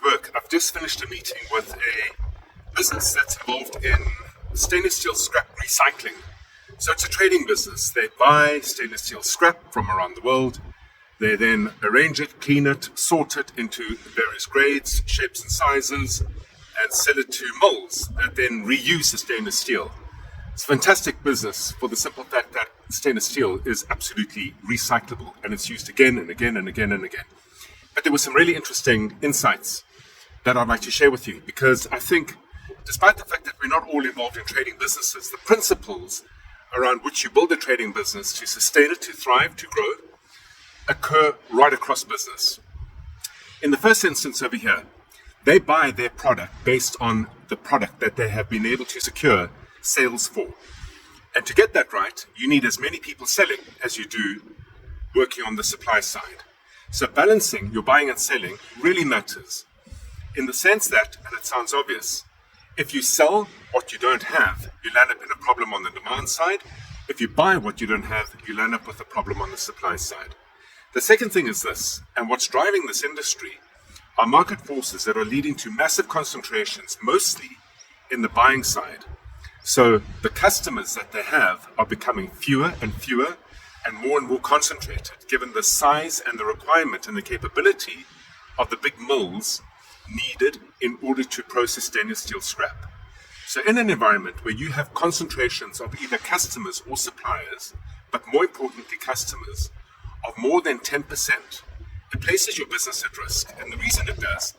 work. I've just finished a meeting with a business that's involved in stainless steel scrap recycling. So it's a trading business. They buy stainless steel scrap from around the world. They then arrange it, clean it, sort it into various grades, shapes and sizes, and sell it to molds that then reuse the stainless steel. It's a fantastic business for the simple fact that stainless steel is absolutely recyclable and it's used again and again and again and again. But there were some really interesting insights that I'd like to share with you, because I think despite the fact that we're not all involved in trading businesses, the principles around which you build a trading business to sustain it, to thrive, to grow, occur right across business. In the first instance over here, they buy their product based on the product that they have been able to secure sales for. And to get that right, you need as many people selling as you do working on the supply side. So balancing your buying and selling really matters, in the sense that, and it sounds obvious, if you sell what you don't have, you land up in a problem on the demand side. If you buy what you don't have, you land up with a problem on the supply side. The second thing is this, and what's driving this industry are market forces that are leading to massive concentrations, mostly in the buying side. So the customers that they have are becoming fewer and fewer and more concentrated, given the size and the requirement and the capability of the big mills needed in order to process stainless steel scrap. So in an environment where you have concentrations of either customers or suppliers, but more importantly customers, of more than 10%, it places your business at risk. And the reason it does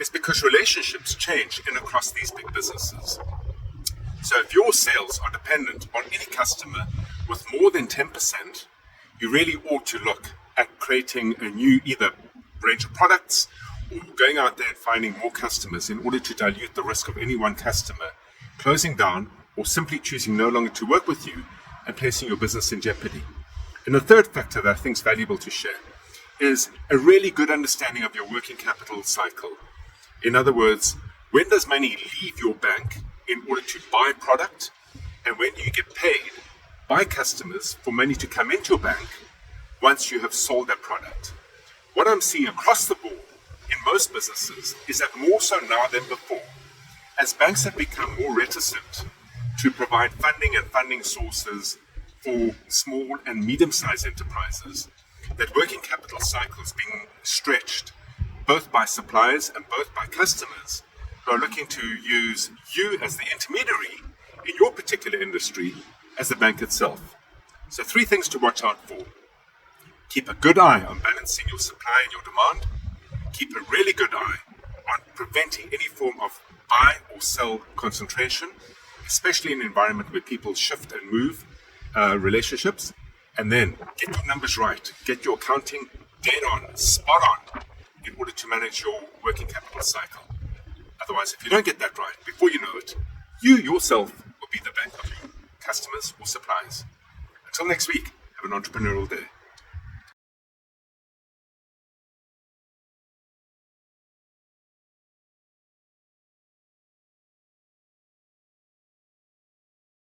is because relationships change in across these big businesses. So if your sales are dependent on any customer with more than 10%, you really ought to look at creating a new either range of products or going out there and finding more customers in order to dilute the risk of any one customer closing down or simply choosing no longer to work with you and placing your business in jeopardy. And the third factor that I think is valuable to share is a really good understanding of your working capital cycle. In other words, when does money leave your bank in order to buy product, and when do you get paid by customers for money to come into your bank once you have sold that product? What I'm seeing across the board in most businesses is that more so now than before, as banks have become more reticent to provide funding and funding sources for small and medium-sized enterprises, that working capital cycles being stretched both by suppliers and both by customers who are looking to use you as the intermediary in your particular industry as the bank itself. So 3 things to watch out for. Keep a good eye on balancing your supply and your demand. Keep a really good eye on preventing any form of buy or sell concentration, especially in an environment where people shift and move relationships. And then get your numbers right. Get your accounting dead on, spot on, in order to manage your working capital cycle. Otherwise, if you don't get that right, before you know it, you yourself will be the bank of your customers or suppliers. Until next week, have an entrepreneurial day.